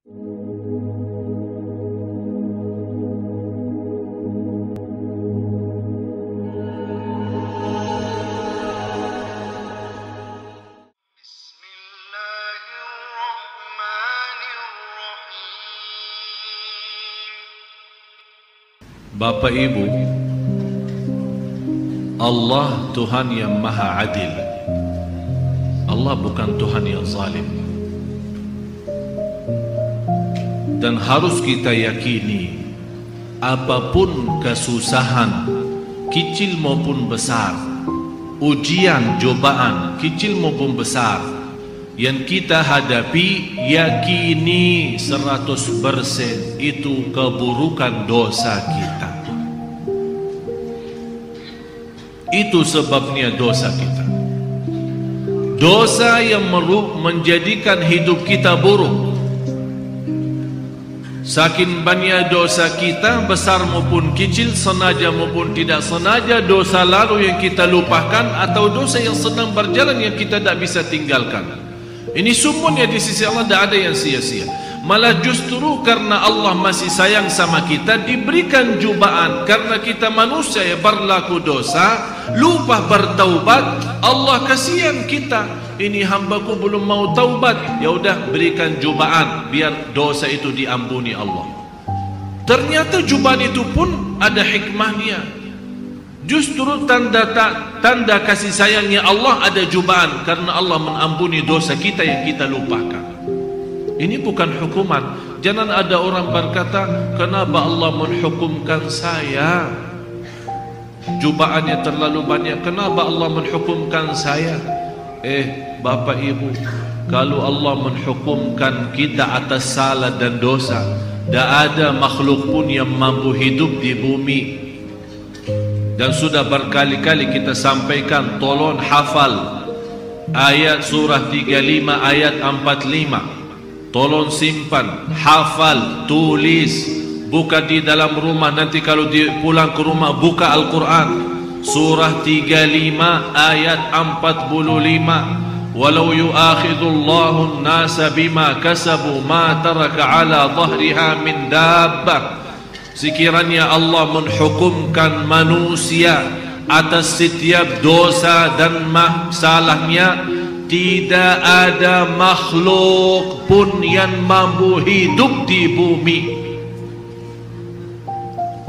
Bapak Ibu, Allah Tuhan yang Maha Adil. Allah bukan Tuhan yang zalim. Dan harus kita yakini, apapun kesusahan, kecil maupun besar, ujian, cobaan, kecil maupun besar, yang kita hadapi, yakini 100% itu keburukan dosa kita. Itu sebabnya dosa kita. Dosa yang menjadikan hidup kita buruk. Saking banyak dosa kita, besar maupun kecil, sengaja maupun tidak sengaja, dosa lalu yang kita lupakan atau dosa yang sedang berjalan yang kita tidak bisa tinggalkan. Ini semuanya di sisi Allah tidak ada yang sia-sia. Malah justru karena Allah masih sayang sama kita, diberikan cobaan. Karena kita manusia yang berlaku dosa, lupa bertaubat, Allah kasihan kita. Ini hambaku belum mau taubat, ya udah berikan cobaan biar dosa itu diampuni Allah. Ternyata cobaan itu pun ada hikmahnya. Justru tanda kasih sayangnya Allah ada cobaan, karena Allah mengampuni dosa kita yang kita lupakan. Ini bukan hukuman. Jangan ada orang berkata, kenapa Allah menghukumkan saya? Cobaannya terlalu banyak, kenapa Allah menghukumkan saya? Bapak Ibu, kalau Allah menghukumkan kita atas salah dan dosa, tidak ada makhluk pun yang mampu hidup di bumi. Dan sudah berkali-kali kita sampaikan, tolong hafal ayat surah 35 ayat 45. Tolong simpan, hafal, tulis, buka di dalam rumah. Nanti kalau pulang ke rumah buka Al-Quran, surah 35 ayat 45. Walau yu'akhidullahu an-nasa bima kasabu ma taraka ala dhahriha min dabbah. Sekiranya Allah menghukumkan manusia atas setiap dosa dan masalahnya, tidak ada makhluk pun yang mampu hidup di bumi.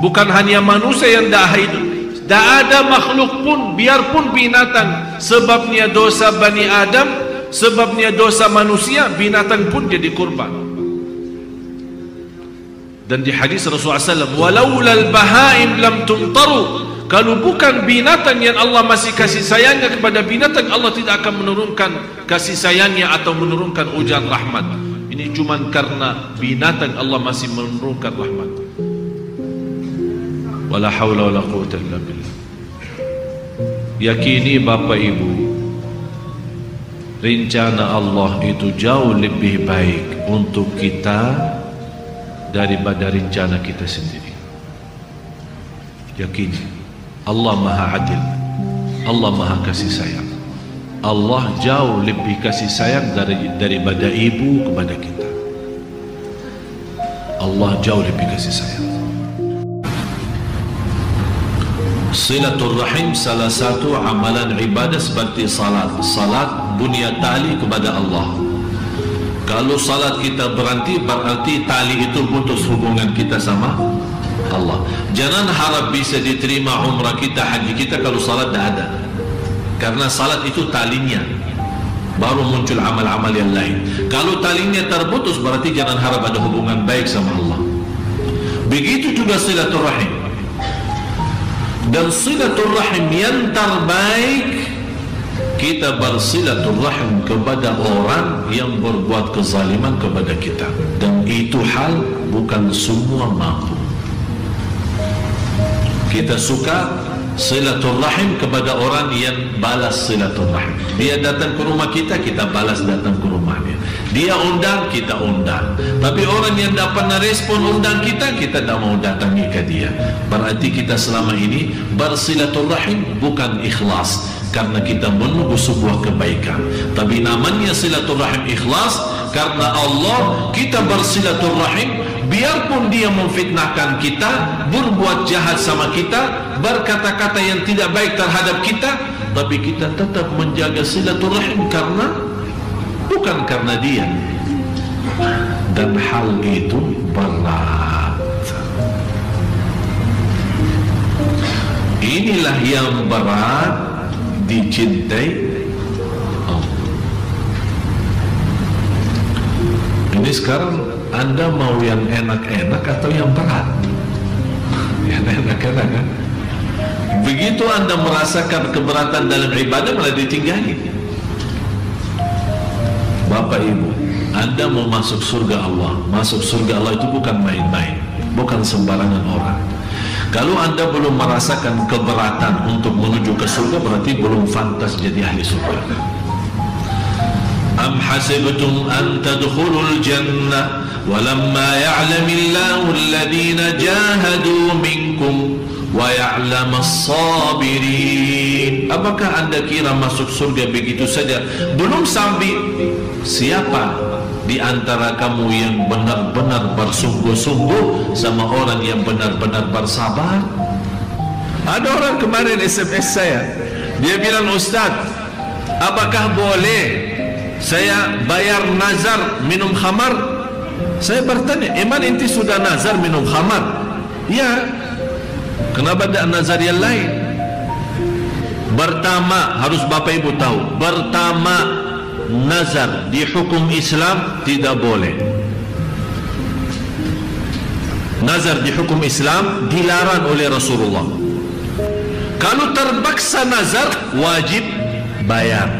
Bukan hanya manusia yang tidak hidup, tidak ada makhluk pun, biarpun binatang. Sebabnya dosa Bani Adam, sebabnya dosa manusia, binatang pun jadi kurban. Dan di hadis Rasulullah SAW, walaulal bahaim lam tumtaru. Kalau bukan binatang yang Allah masih kasih sayangnya kepada binatang, Allah tidak akan menurunkan kasih sayangnya atau menurunkan hujan rahmat. Ini cuma karena binatang Allah masih menurunkan rahmat. Wala hawla wala quwwata illa billah. Yakini Bapak Ibu, rencana Allah itu jauh lebih baik untuk kita daripada rencana kita sendiri. Yakini Allah Maha Adil, Allah Maha Kasih Sayang. Allah jauh lebih kasih sayang daripada ibu kepada kita. Allah jauh lebih kasih sayang. Silaturrahim salah satu amalan ibadah seperti salat. Salat bunyat tali kepada Allah. Kalau salat kita berhenti, berarti tali itu putus hubungan kita sama Allah. Jangan harap bisa diterima umrah kita, haji kita kalau salat tidak ada. Karena salat itu talinya, baru muncul amal-amal yang lain. Kalau talinya terputus, berarti jangan harap ada hubungan baik sama Allah. Begitu juga silaturrahim. Dan silaturrahim yang terbaik, kita bersilaturrahim kepada orang yang berbuat kezaliman kepada kita. Dan itu hal bukan semua mampu. Kita suka silaturrahim kepada orang yang balas silaturahim. Dia datang ke rumah kita, kita balas datang ke rumahnya. Dia undang, kita undang. Tapi orang yang tak pernah respon undang kita, kita tak mau datangi ke dia. Berarti kita selama ini bersilaturahim bukan ikhlas, karena kita menunggu sebuah kebaikan. Tapi namanya silaturahim ikhlas Karena Allah kita bersilaturahim, biarpun dia memfitnahkan kita, berbuat jahat sama kita, berkata-kata yang tidak baik terhadap kita, tapi kita tetap menjaga silaturahim karena bukan karena dia. Dan hal itu berat. Inilah yang berat dicintai Allah. Ini sekarang Anda mau yang enak-enak atau yang berat? Yang enak-enak kan? Begitu Anda merasakan keberatan dalam ibadah, malah ditinggali. Bapak Ibu, Anda mau masuk surga Allah. Masuk surga Allah itu bukan main-main, bukan sembarangan orang. Kalau Anda belum merasakan keberatan untuk menuju ke surga, berarti belum pantas jadi ahli surga. Am hasibtum an tadkhulul jannah walamma ya'lamillahu alladhina jahadu minkum wa ya'lamas sabirin. Apakah Anda kira masuk surga begitu saja? Belum sampai siapa di antara kamu yang benar-benar bersungguh-sungguh sama orang yang benar-benar bersabar? Ada orang kemarin SMS saya, dia bilang, Ustaz, apakah boleh saya bayar nazar minum khamar? Saya bertanya, emang inti sudah nazar minum khamar? Ya. Kenapa tidak nazar yang lain? Pertama, harus Bapak Ibu tahu, pertama, nazar di hukum Islam tidak boleh. Nazar di hukum Islam dilarang oleh Rasulullah. Kalau terpaksa nazar, wajib bayar.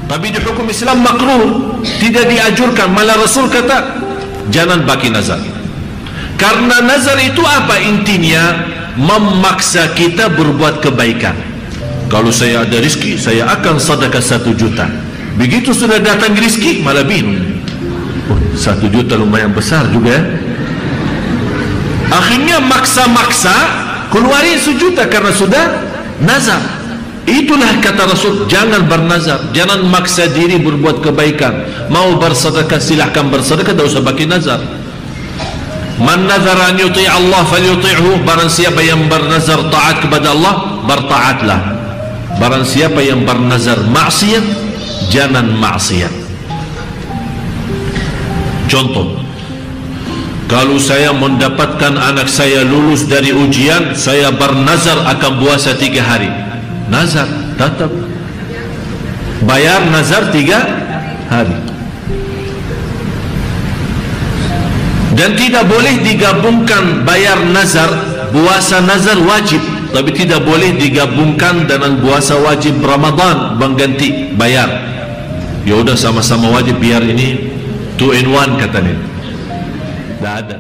Tapi di hukum Islam makruh, tidak dianjurkan. Malah Rasul kata, jangan bagi nazar. Karena nazar itu apa intinya? Memaksa kita berbuat kebaikan. Kalau saya ada rizki, saya akan sedekah 1 juta. Begitu sudah datang rizki, malah bingung. 1 juta lumayan besar juga ya. Akhirnya maksa-maksa keluarin 1 juta karena sudah nazar. Itulah kata Rasul, jangan bernazar, jangan maksa diri berbuat kebaikan. Mau bersedekah silahkan bersedekah, tidak usah pakai nazar. Man nazara an yuti' Allah falyuti'hu. Barang siapa yang bernazar taat kepada Allah, bertaatlah. Barang siapa yang bernazar maksiat, jangan maksiat. Contoh, kalau saya mendapatkan anak saya lulus dari ujian, saya bernazar akan puasa 3 hari. Nazar, tetap bayar nazar 3 hari. Dan tidak boleh digabungkan bayar nazar, puasa nazar wajib, tapi tidak boleh digabungkan dengan puasa wajib Ramadan mengganti bayar. Ya udah sama-sama wajib, biar ini 2 in 1 katanya. Tidak ada.